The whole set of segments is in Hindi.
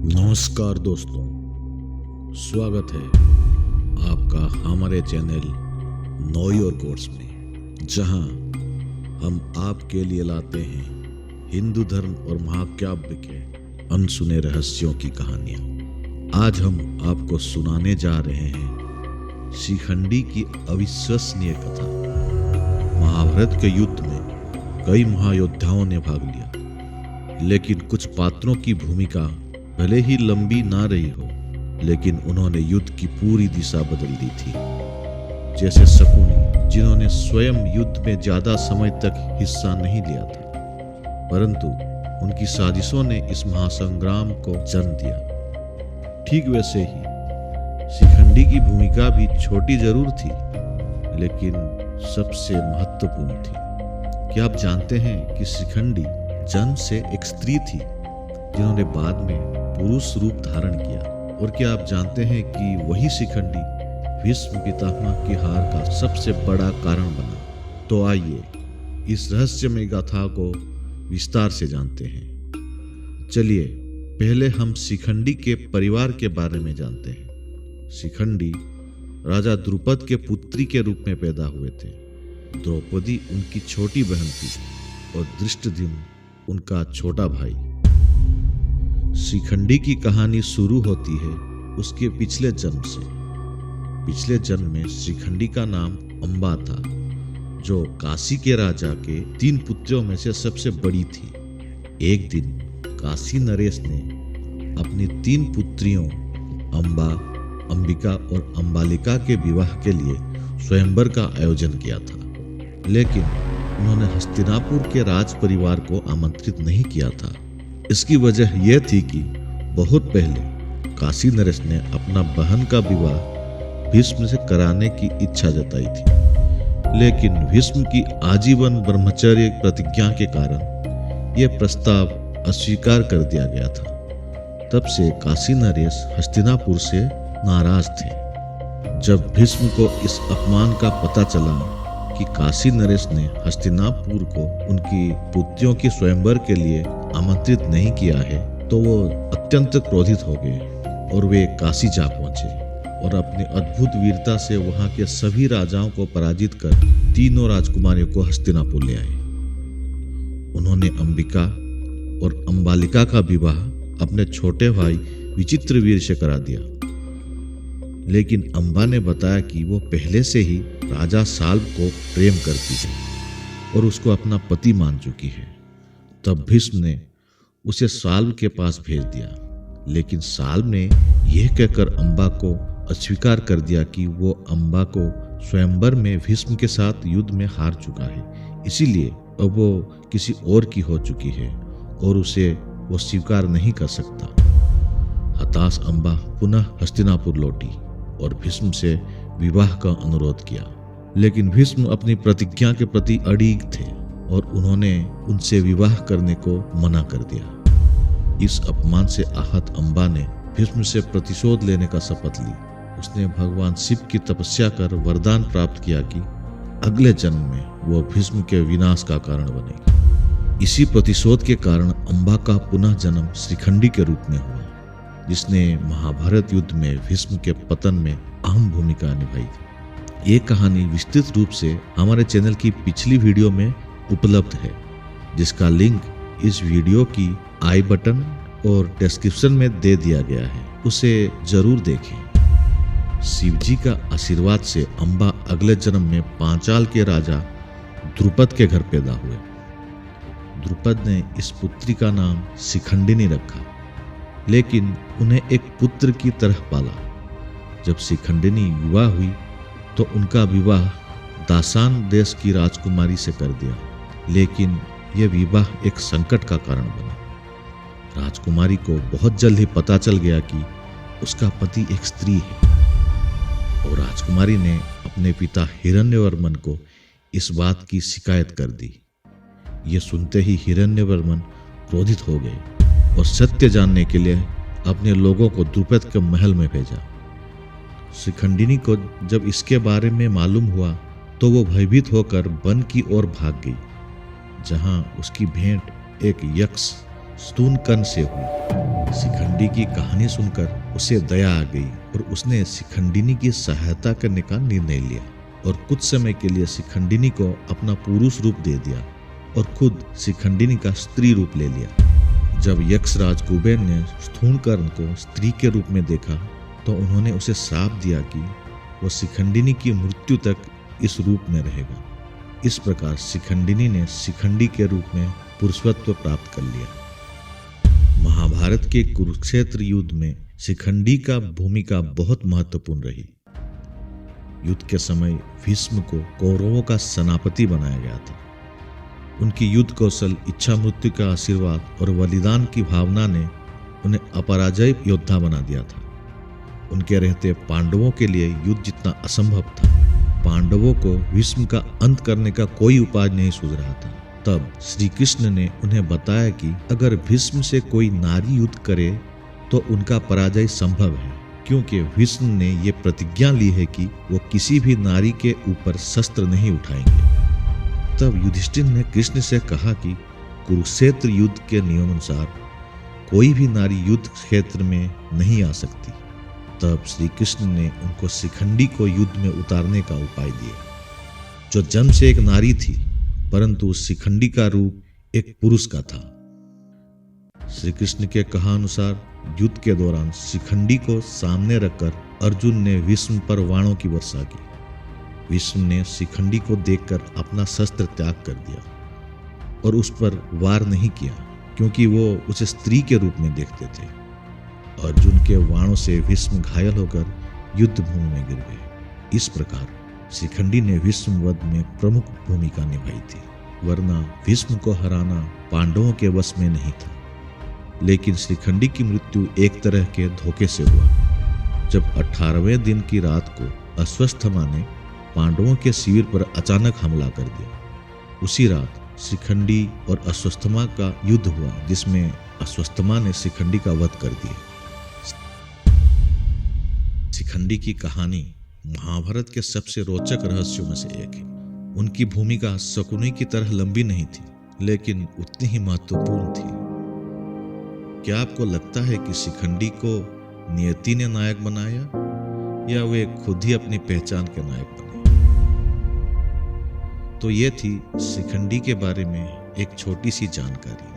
नमस्कार दोस्तों, स्वागत है आपका हमारे चैनल नो योर कोर्स में, जहां हम आपके लिए लाते हैं हिंदू धर्म और महाकाव्य के अनसुने रहस्यों की कहानियां। आज हम आपको सुनाने जा रहे हैं शिखंडी की अविश्वसनीय कथा। महाभारत के युद्ध में कई महायोद्धाओं ने भाग लिया, लेकिन कुछ पात्रों की भूमिका भले ही लंबी ना रही हो, लेकिन उन्होंने युद्ध की पूरी दिशा बदल दी थी। जैसे शकुनी, जिन्होंने स्वयं युद्ध में ज्यादा समय तक हिस्सा नहीं लिया था, परंतु उनकी साजिशों ने इस महासंग्राम को जन्म दिया। ठीक वैसे ही शिखंडी की भूमिका भी छोटी जरूर थी, लेकिन सबसे महत्वपूर्ण थी। क्या आप जानते हैं कि शिखंडी जन्म से एक स्त्री थी, जिन्होंने बाद में पुरुष रूप धारण किया? और क्या आप जानते हैं कि वही शिखंडी भीष्म पितामह की हार का सबसे बड़ा कारण बना? तो आइए इस रहस्यमय गाथा को विस्तार से जानते हैं। चलिए पहले हम शिखंडी के परिवार के बारे में जानते हैं। शिखंडी राजा द्रुपद के पुत्री के रूप में पैदा हुए थे। द्रौपदी उनकी छोटी बहन थी और धृष्टद्युम्न उनका छोटा भाई। शिखंडी की कहानी शुरू होती है उसके पिछले जन्म से। पिछले जन्म में शिखंडी का नाम अंबा था, जो काशी के राजा के 3 पुत्रियों में से सबसे बड़ी थी। एक दिन काशी नरेश ने अपनी 3 पुत्रियों अंबा, अंबिका और अंबालिका के विवाह के लिए स्वयंवर का आयोजन किया था, लेकिन उन्होंने हस्तिनापुर के राज परिवार को आमंत्रित नहीं किया था। इसकी वजह यह थी कि बहुत पहले काशी नरेश ने अपना बहन का विवाह भीष्म से कराने की इच्छा जताई थी, लेकिन भीष्म की आजीवन ब्रह्मचर्य प्रतिज्ञा के कारण यह प्रस्ताव अस्वीकार कर दिया गया था। तब से काशी नरेश हस्तिनापुर से नाराज थे। जब भीष्म को इस अपमान का पता चला कि काशी नरेश ने हस्तिनापुर को उनकी पुत्रियों की स्वयंवर के लिए आमंत्रित नहीं किया है, तो वो अत्यंत क्रोधित हो गए और वे काशी जा पहुंचे और अपनी अद्भुत वीरता से वहां के सभी राजाओं को पराजित कर तीनों राजकुमारियों को हस्तिनापुर ले आए। उन्होंने अंबिका और अंबालिका का विवाह अपने छोटे भाई विचित्रवीर से करा दिया, लेकिन अंबा ने बताया कि वो पहले से ही राजा साल्व को प्रेम करती है और उसको अपना पति मान चुकी है। तब भीष्म ने उसे साल्व के पास भेज दिया, लेकिन साल्व ने यह कहकर अंबा को अस्वीकार कर दिया कि वो अंबा को स्वयंवर में भीष्म के साथ युद्ध में हार चुका है, इसीलिए अब वो किसी और की हो चुकी है और उसे वो स्वीकार नहीं कर सकता। हताश अंबा पुनः हस्तिनापुर लौटी और भीष्म से विवाह का अनुरोध किया, लेकिन भीष्म अपनी प्रतिज्ञा के प्रति अड़िग थे और उन्होंने उनसे विवाह करने को मना कर दिया। इस अपमान से आहत अंबा ने भीष्म से प्रतिशोध लेने का शपथ ली। उसने भगवान शिव की तपस्या कर वरदान प्राप्त किया कि अगले जन्म में वो भीष्म के विनाश का कारण बनेगी। इसी प्रतिशोध के कारण अंबा का पुनः जन्म शिखंडी के रूप में हुआ, जिसने महाभारत युद्ध में भीष्म के पतन में अहम भूमिका निभाई थी। ये कहानी विस्तृत रूप से हमारे चैनल की पिछली वीडियो में उपलब्ध है, जिसका लिंक इस वीडियो की आई बटन और डिस्क्रिप्शन में दे दिया गया है, उसे जरूर देखें। शिवजी का आशीर्वाद से अंबा अगले जन्म में पांचाल के राजा द्रुपद के घर पैदा हुए। द्रुपद ने इस पुत्री का नाम शिखंडिनी रखा, लेकिन उन्हें एक पुत्र की तरह पाला। जब शिखंडिनी युवा हुई तो उनका विवाह दासान देश की राजकुमारी से कर दिया, लेकिन यह विवाह एक संकट का कारण बना। राजकुमारी को बहुत जल्द ही पता चल गया कि उसका पति एक स्त्री है, और राजकुमारी ने अपने पिता हिरण्यवर्मन को इस बात की शिकायत कर दी। यह सुनते ही हिरण्यवर्मन क्रोधित हो गए और सत्य जानने के लिए अपने लोगों को द्रुपद के महल में भेजा। शिखंडिनी को जब इसके बारे में मालूम हुआ तो वो भयभीत होकर वन की ओर भाग गई, जहां उसकी भेंट एक यक्ष स्तूनकन से हुई। शिखंडी की कहानी सुनकर उसे दया आ गई और उसने शिखंडिनी की सहायता करने का निर्णय लिया और कुछ समय के लिए शिखंडिनी को अपना पुरुष रूप दे दिया और खुद शिखंडिनी का स्त्री रूप ले लिया। जब यक्षराज कुबेर ने स्थूणकर्ण को स्त्री के रूप में देखा तो उन्होंने उसे श्राप दिया कि वह शिखंडिनी की मृत्यु तक इस रूप में रहेगा। इस प्रकार शिखंडिनी ने शिखंडी के रूप में पुरुषत्व प्राप्त कर लिया। महाभारत के कुरुक्षेत्र युद्ध में शिखंडी का भूमिका बहुत महत्वपूर्ण रही। युद्ध के समय भीष्म को कौरवों का सेनापति बनाया गया था। उनकी युद्ध कौशल, इच्छा मृत्यु का आशीर्वाद और बलिदान की भावना ने उन्हें अपराजय योद्धा बना दिया था। उनके रहते पांडवों के लिए युद्ध जितना असंभव था। पांडवों को भीष्म का अंत करने का कोई उपाय नहीं सूझ रहा था। तब श्री कृष्ण ने उन्हें बताया कि अगर भीष्म से कोई नारी युद्ध करे तो उनका पराजय संभव है, क्योंकि भीष्म ने ये प्रतिज्ञा ली है कि वो किसी भी नारी के ऊपर शस्त्र नहीं उठाएंगे। तब युधिष्ठिर ने कृष्ण से कहा कि कुरुक्षेत्र युद्ध के नियमानुसार कोई भी नारी युद्ध क्षेत्र में नहीं आ सकती। तब श्री कृष्ण ने उनको शिखंडी को युद्ध में उतारने का उपाय दिया, जो जन्म से एक नारी थी, परंतु शिखंडी का रूप एक पुरुष का था। श्री कृष्ण के कहा अनुसार युद्ध के दौरान शिखंडी को सामने रखकर अर्जुन ने भीष्म पर बाणों की वर्षा की। भीष्म ने शिखंडी को देखकर अपना शस्त्र त्याग कर दिया और उस पर वार नहीं किया, क्योंकि वो उसे स्त्री के रूप में देखते थे। अर्जुन के बाणों से भीष्म घायल होकर युद्ध भूमि में गिर गए। इस प्रकार शिखंडी ने भीष्म वध में प्रमुख भूमिका निभाई थी, वरना भीष्म को हराना पांडवों के वश में नहीं था। लेकिन शिखंडी की मृत्यु एक तरह के धोखे से हुआ। जब 18वें दिन की रात को अश्वत्थामा ने पांडवों के शिविर पर अचानक हमला कर दिया। उसी रात शिखंडी और अश्वत्थामा का युद्ध हुआ, जिसमें अश्वत्थामा ने शिखंडी का वध कर दिया। शिखंडी की कहानी महाभारत के सबसे रोचक रहस्यों में से एक है। उनकी भूमिका शकुनी की तरह लंबी नहीं थी, लेकिन उतनी ही महत्वपूर्ण थी। क्या आपको लगता है कि शिखंडी को नियति ने नायक बनाया या वे खुद ही अपनी पहचान के नायक बने? तो ये थी शिखंडी के बारे में एक छोटी सी जानकारी।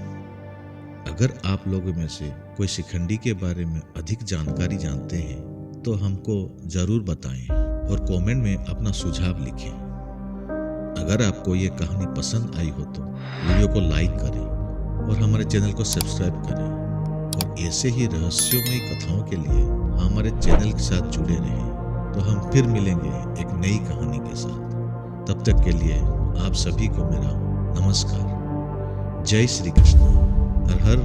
अगर आप लोगों में से कोई शिखंडी के बारे में अधिक जानकारी जानते हैं तो हमको जरूर बताएं और कमेंट में अपना सुझाव लिखें। अगर आपको ये कहानी पसंद आई हो तो वीडियो को लाइक करें और हमारे चैनल को सब्सक्राइब करें, और ऐसे ही रहस्योमयी कथाओं के लिए हमारे चैनल के साथ जुड़े रहें। तो हम फिर मिलेंगे एक नई कहानी के साथ। तब तक के लिए आप सभी को मेरा नमस्कार। जय श्री कृष्ण। हर हर